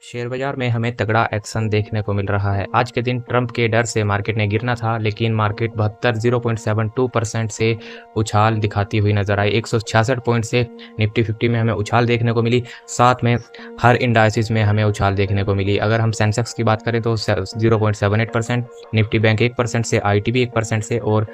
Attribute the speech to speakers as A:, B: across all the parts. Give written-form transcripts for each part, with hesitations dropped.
A: Share बाजार में हमें तगड़ा एक्शन देखने को मिल रहा है। आज के दिन ट्रंप के डर से मार्केट ने गिरना था, लेकिन मार्केट 72.72% से उछाल दिखाती हुई नजर आई। 166 पॉइंट से निफ्टी 50 में हमें उछाल देखने को मिली। साथ में हर इंडाइसिस में हमें उछाल देखने को मिली। अगर हम सेंसेक्स की बात करें तो 0.78%, निफ्टी बैंक 1% से, ITB 1% से और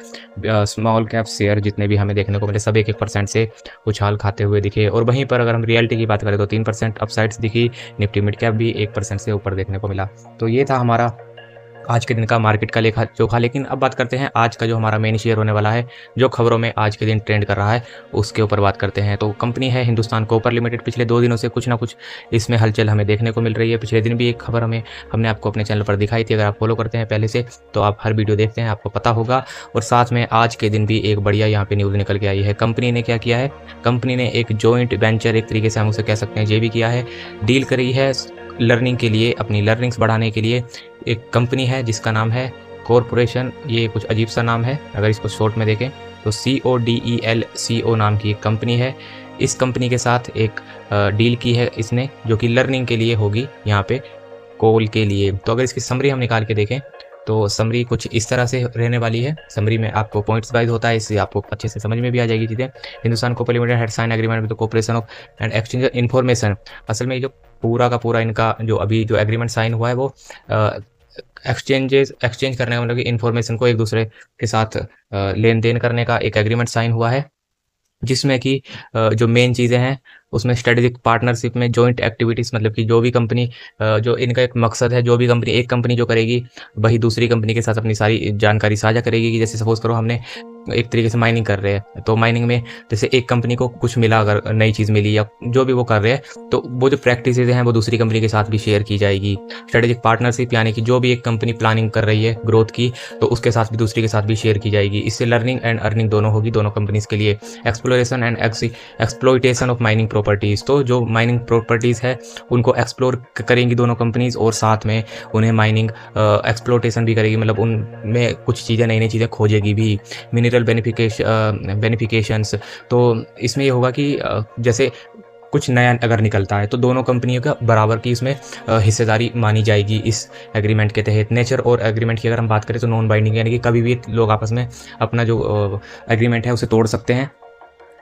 A: स्मॉल कैप शेयर जितने भी हमें देखने को मिले सब 1% से उछाल खाते हुए दिखे। और वहीं पर अगर हम रियलिटी की बात करें तो 3% अपसाइड्स दिखी। निफ्टी मिड कैप भी 1% से ऊपर देखने को मिला। तो ये था हमारा आज के दिन का मार्केट का लेखा जोखा। लेकिन अब बात करते हैं आज का जो हमारा मेन शेयर होने वाला है, जो खबरों में आज के दिन ट्रेंड कर रहा है, उसके ऊपर बात करते हैं। तो कंपनी है हिंदुस्तान कॉपर लिमिटेड। पिछले 2 दिनों से कुछ ना कुछ इसमें हलचल हमें देखने को मिल रही है। पिछले दिन भी एक खबर हमने आपको अपने चैनल पर दिखाई थी। अगर आप फॉलो करते हैं पहले से तो आप हर वीडियो देखते हैं, आपको पता होगा। और साथ में आज के दिन भी एक बढ़िया यहाँ पे न्यूज़ निकल के आई है। कंपनी ने क्या किया है, कंपनी ने एक जॉइंट वेंचर, एक तरीके से हम उसे कह सकते हैं, ये भी किया है, डील करी है लर्निंग के लिए, अपनी लर्निंग्स बढ़ाने के लिए। एक कंपनी है जिसका नाम है कॉरपोरेशन। ये कुछ अजीब सा नाम है, अगर इसको शॉर्ट में देखें तो CODELCO नाम की एक कंपनी है। इस कंपनी के साथ एक डील की है इसने, जो कि लर्निंग के लिए होगी, यहाँ पे कोल के लिए। तो अगर इसकी समरी हम निकाल के देखें तो समरी कुछ इस तरह से रहने वाली है। समरी में आपको पॉइंट्स वाइज होता है, इससे आपको अच्छे से समझ में भी आ जाएगी चीज़ें। Hindustan copper limited had sign agreement with the corporation of and exchange information. असल में जो पूरा का पूरा इनका जो अभी जो एग्रीमेंट साइन हुआ है वो एक्सचेंज करने का, मतलब कि इन्फॉर्मेशन को एक दूसरे के साथ लेन देन करने का एक एग्रीमेंट साइन हुआ है, जिसमें कि जो मेन चीज़ें हैं उसमें स्ट्रेटेजिक पार्टनरशिप में जॉइंट एक्टिविटीज़, मतलब कि जो भी कंपनी जो इनका एक मकसद है, जो भी कंपनी, एक कंपनी जो करेगी वही दूसरी कंपनी के साथ अपनी सारी जानकारी साझा करेगी। कि जैसे सपोज करो हमने एक तरीके से माइनिंग कर रहे हैं, तो माइनिंग में जैसे एक कंपनी को कुछ मिला, अगर नई चीज़ मिली या जो भी वो कर रहे हैं, तो वो जो प्रैक्टिसेज हैं वो दूसरी कंपनी के साथ भी शेयर की जाएगी। स्ट्रेटेजिक पार्टनरशिप यानी कि जो भी एक कंपनी प्लानिंग कर रही है ग्रोथ की, तो उसके साथ भी दूसरी के साथ भी शेयर की जाएगी। इससे लर्निंग एंड अर्निंग दोनों होगी दोनों कंपनीज़ के लिए। Exploration and exploitation of mining properties, तो जो माइनिंग प्रॉपर्टीज़ है उनको एक्सप्लोर करेंगी दोनों कंपनीज़, और साथ में उन्हें माइनिंग एक्सप्लोटेशन भी करेगी, मतलब उनमें कुछ चीज़ें, नई नई चीज़ें खोजेगी भी। मिनरल बेनिफिकेशंस, तो इसमें ये होगा कि जैसे कुछ नया अगर निकलता है तो दोनों कंपनियों का बराबर की इसमें हिस्सेदारी मानी जाएगी इस एग्रीमेंट के तहत। नेचर और एग्रीमेंट की अगर हम बात करें तो नॉन बाइंडिंग, यानी कि कभी भी लोग आपस में अपना जो एग्रीमेंट है उसे तोड़ सकते हैं।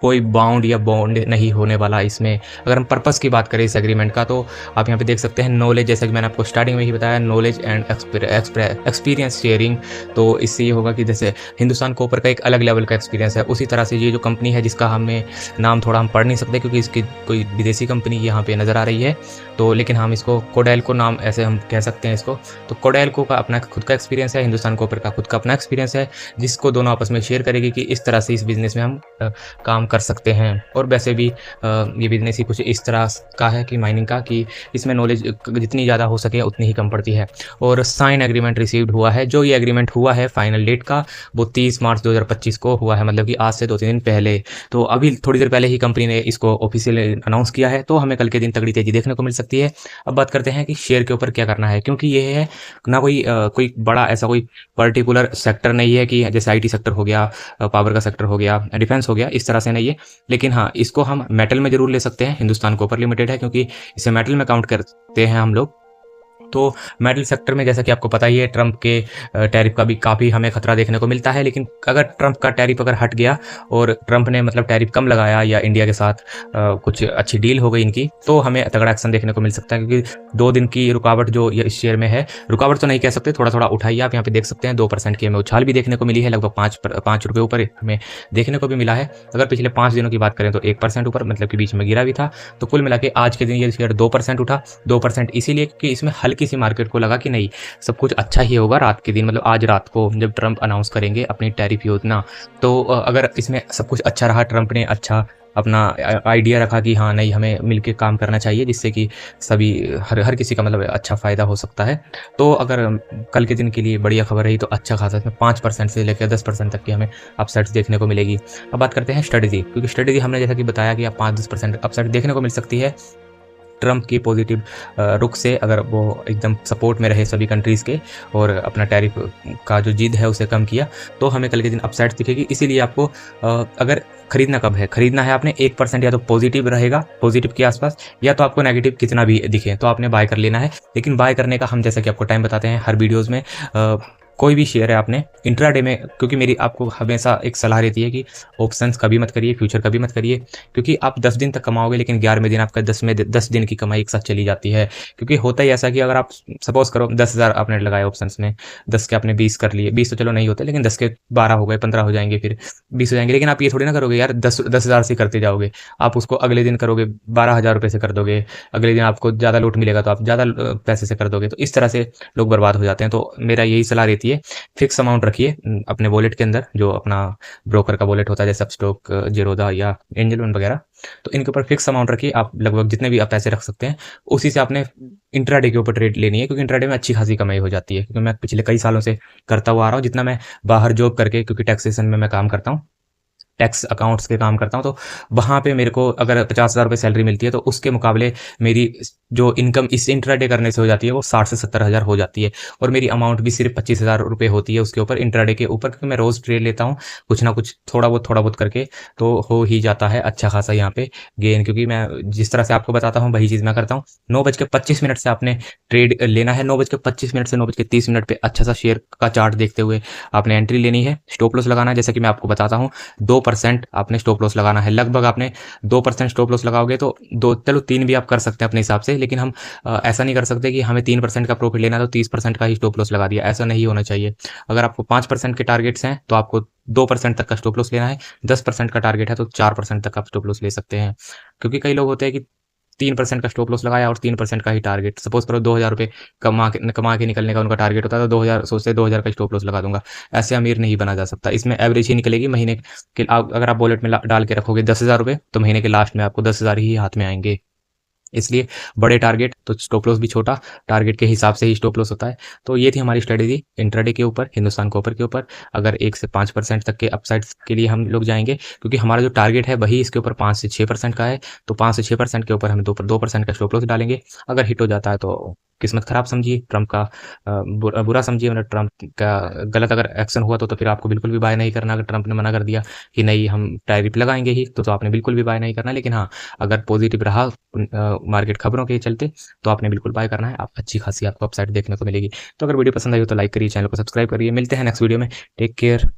A: कोई बाउंड या बॉन्ड नहीं होने वाला इसमें। अगर हम पर्पस की बात करें इस एग्रीमेंट का, तो आप यहाँ पे देख सकते हैं नॉलेज, जैसा कि मैंने आपको स्टार्टिंग में ही बताया, नॉलेज एंड एक्सपीरियंस शेयरिंग। तो इससे ये होगा कि जैसे हिंदुस्तान कॉपर का एक अलग लेवल का एक्सपीरियंस है, उसी तरह से ये जो कंपनी है, जिसका हमें नाम थोड़ा हम पढ़ नहीं सकते क्योंकि इसकी कोई विदेशी कंपनी यहाँ पे नज़र आ रही है, तो लेकिन हम इसको कोडेल्को नाम ऐसे हम कह सकते हैं इसको। तो कोडेल्को का अपना खुद का एक्सपीरियंस है, हिंदुस्तान कॉपर का खुद का अपना एक्सपीरियंस है, जिसको दोनों आपस में शेयर करेगी कि इस तरह से इस बिज़नेस में हम काम कर सकते हैं। और वैसे भी ये बिजनेस ही कुछ इस तरह का है कि माइनिंग का, कि इसमें नॉलेज जितनी ज़्यादा हो सके उतनी ही कम पड़ती है। और साइन एग्रीमेंट रिसीव्ड हुआ है। जो ये एग्रीमेंट हुआ है फाइनल डेट का, वो 30 मार्च 2025 को हुआ है, मतलब कि आज से 2-3 दिन पहले। तो अभी थोड़ी देर पहले ही कंपनी ने इसको ऑफिशियली अनाउंस किया है, तो हमें कल के दिन तगड़ी तेजी देखने को मिल सकती है। अब बात करते हैं कि शेयर के ऊपर क्या करना है, क्योंकि ये है ना कोई बड़ा ऐसा कोई पर्टिकुलर सेक्टर नहीं है कि जैसे IT सेक्टर हो गया, पावर का सेक्टर हो गया, डिफेंस हो गया, इस तरह से नहीं है। लेकिन हाँ, इसको हम मेटल में ज़रूर ले सकते हैं। हिंदुस्तान कॉपर लिमिटेड है क्योंकि इसे मेटल में काउंट करते हैं हम लोग। तो मेटल सेक्टर में जैसा कि आपको पता ही है, ट्रंप के टैरिफ का भी काफ़ी हमें खतरा देखने को मिलता है। लेकिन अगर ट्रंप का टैरिफ अगर हट गया और ट्रंप ने मतलब टैरिफ कम लगाया, या इंडिया के साथ कुछ अच्छी डील हो गई इनकी, तो हमें तगड़ा एक्शन देखने को मिल सकता है। क्योंकि 2 दिन की रुकावट जो इस शेयर में है, रुकावट तो नहीं कह सकते, थोड़ा थोड़ा उठाइए। आप यहाँ पे देख सकते हैं 2% की हमें उछाल भी देखने को मिली है, लगभग 5 रुपये ऊपर हमें देखने को भी मिला है। अगर पिछले 5 दिनों की बात करें तो 1% ऊपर, मतलब कि बीच में गिरा भी था। तो कुल मिला के आज के दिन ये शेयर 2% उठा। 2% इसीलिए कि इसमें हल्की सी मार्केट को लगा कि नहीं, सब कुछ अच्छा ही होगा रात के दिन, मतलब आज रात को जब ट्रंप अनाउंस करेंगे अपनी टैरिफ योजना। तो अगर इसमें सब कुछ अच्छा रहा, ट्रंप ने अच्छा अपना आइडिया रखा कि हाँ नहीं, हमें मिलके काम करना चाहिए, जिससे कि सभी हर किसी का मतलब अच्छा फ़ायदा हो सकता है। तो अगर कल के दिन के लिए बढ़िया खबर रही तो अच्छा खासा इसमें 5% से लेकर 10% तक की हमें अपसाइड्स देखने को मिलेगी। अब बात करते हैं स्ट्रेटजी, क्योंकि स्ट्रेटजी हमने जैसा कि बताया कि आप 5-10% अपसाइड देखने को मिल सकती है। ट्रम्प की पॉजिटिव रुख से अगर वो एकदम सपोर्ट में रहे सभी कंट्रीज़ के और अपना टैरिफ का जो जिद है उसे कम किया, तो हमें कल के दिन अपसाइड्स दिखेगी। इसीलिए आपको अगर खरीदना कब है, खरीदना है आपने 1% या तो पॉजिटिव रहेगा, पॉजिटिव के आसपास, या तो आपको नेगेटिव कितना भी दिखे तो आपने बाय कर लेना है। लेकिन बाय करने का हम जैसा कि आपको टाइम बताते हैं हर वीडियोज़ में, कोई भी शेयर है आपने इंट्राडे में, क्योंकि मेरी आपको हमेशा एक सलाह रहती है कि ऑप्शंस कभी मत करिए, फ्यूचर कभी मत करिए, क्योंकि आप 10 दिन तक कमाओगे लेकिन 11वें दिन आपका 10 दिन की कमाई एक साथ चली जाती है। क्योंकि होता ही ऐसा कि अगर आप सपोज करो 10,000 आपने लगाए ऑप्शंस में, 10 के आपने 20 कर लिए, 20 तो चलो नहीं होते, लेकिन 10 के 12 हो गए, 15 हो जाएंगे, फिर 20 हो जाएंगे। लेकिन आप ये थोड़ी ना करोगे यार 10,000 से करते जाओगे, आप उसको अगले दिन करोगे 12,000 रुपये से कर दोगे, अगले दिन आपको ज़्यादा लूट मिलेगा तो आप ज़्यादा पैसे से कर दोगे, तो इस तरह से लोग बर्बाद हो जाते हैं। तो मेरा यही सलाह रहती है, फिक्स अमाउंट रखिए अपने वॉलेट के अंदर, जो अपना ब्रोकर का वॉलेट होता है जैसे अपस्टॉक, जीरोधा या एंजल वन वगैरह, तो इनके ऊपर फिक्स अमाउंट रखिए। आप लगभग जितने भी आप पैसे रख सकते हैं उसी से आपने इंट्राडे के ऊपर ट्रेड लेनी है, क्योंकि इंट्राडे में अच्छी खासी कमाई हो जाती है। क्योंकि मैं पिछले कई सालों से करता हुआ आ रहा हूँ, जितना मैं बाहर जॉब करके, क्योंकि टैक्सेशन में मैं काम करता हूँ, टैक्स अकाउंट्स के काम करता हूँ, तो वहाँ पे मेरे को अगर 50,000 रुपये सैलरी मिलती है तो उसके मुकाबले मेरी जो इनकम इस इंट्राडे करने से हो जाती है वो 60 से 70,000 हो जाती है। और मेरी अमाउंट भी सिर्फ 25,000 रुपये होती है उसके ऊपर, इंट्राडे के ऊपर, क्योंकि मैं रोज़ ट्रेड लेता हूँ कुछ ना कुछ थोड़ा बहुत करके, तो हो ही जाता है अच्छा खासा यहाँ पे गेन। क्योंकि मैं जिस तरह से आपको बताता हूँ वही चीज़ मैं करता हूँ। 9:25 से आपने ट्रेड लेना है, 9:25 से 9:30 पे अच्छा सा शेयर का चार्ट देखते हुए आपने एंट्री लेनी है, स्टॉप लॉस लगाना है। जैसा कि मैं आपको बताता हूँ 2% आपने स्टॉप लॉस लगाना है, लगभग आपने 2% स्टॉप लॉस लगाओगे तो दो, चलो 3 भी आप कर सकते हैं अपने हिसाब से, लेकिन हम ऐसा नहीं कर सकते कि हमें 3% का प्रॉफिट लेना है तो 30% का ही स्टॉप लॉस लगा दिया, ऐसा नहीं होना चाहिए। अगर आपको 5% के टारगेट्स हैं तो आपको 2% तक का स्टॉप लॉस लेना है, 10% का टारगेट है तो 4% तक आप स्टॉप लॉस ले सकते हैं। क्योंकि कई लोग होते हैं कि 3% का स्टॉप लॉस लगाया और 3% का ही टारगेट, सपोज करो 2,000 रुपये कमा के निकलने का उनका टारगेट होता है, तो 2,000 सोचते 2,000 का स्टॉप लॉस लगा दूंगा। ऐसे अमीर नहीं बना जा सकता, इसमें एवरेज ही निकलेगी महीने के। अगर आप वॉलेट में डाल के रखोगे 10,000 रुपये तो महीने के लास्ट में आपको 10,000 ही हाथ में आएंगे। इसलिए बड़े टारगेट तो स्टॉप लॉस भी छोटा, टारगेट के हिसाब से ही स्टॉप लॉस होता है। तो ये थी हमारी स्ट्रेटेजी इंट्राडे के ऊपर, हिंदुस्तान कॉपर के ऊपर। अगर 1 से 5% तक के अपसाइड्स के लिए हम लोग जाएंगे, क्योंकि हमारा जो टारगेट है वही इसके ऊपर 5 से 6% का है, तो 5 से 6% के ऊपर हम 2% का स्टॉप लॉस डालेंगे। अगर हिट हो जाता है तो किस्मत खराब समझिए, ट्रंप का बुरा समझिए, मतलब ट्रंप का गलत अगर एक्शन हुआ तो फिर आपको बिल्कुल भी बाय नहीं करना। अगर ट्रंप ने मना कर दिया कि नहीं हम टैरिफ लगाएंगे ही, तो आपने बिल्कुल भी बाय नहीं करना। लेकिन हाँ, अगर पॉजिटिव रहा मार्केट खबरों के चलते तो आपने बिल्कुल बाय करना है, आप अच्छी खासी आपको अपसाइड देखने को मिलेगी। तो अगर वीडियो पसंद आई हो तो लाइक करिए, चैनल को सब्सक्राइब करिए। मिलते हैं नेक्स्ट वीडियो में, टेक केयर।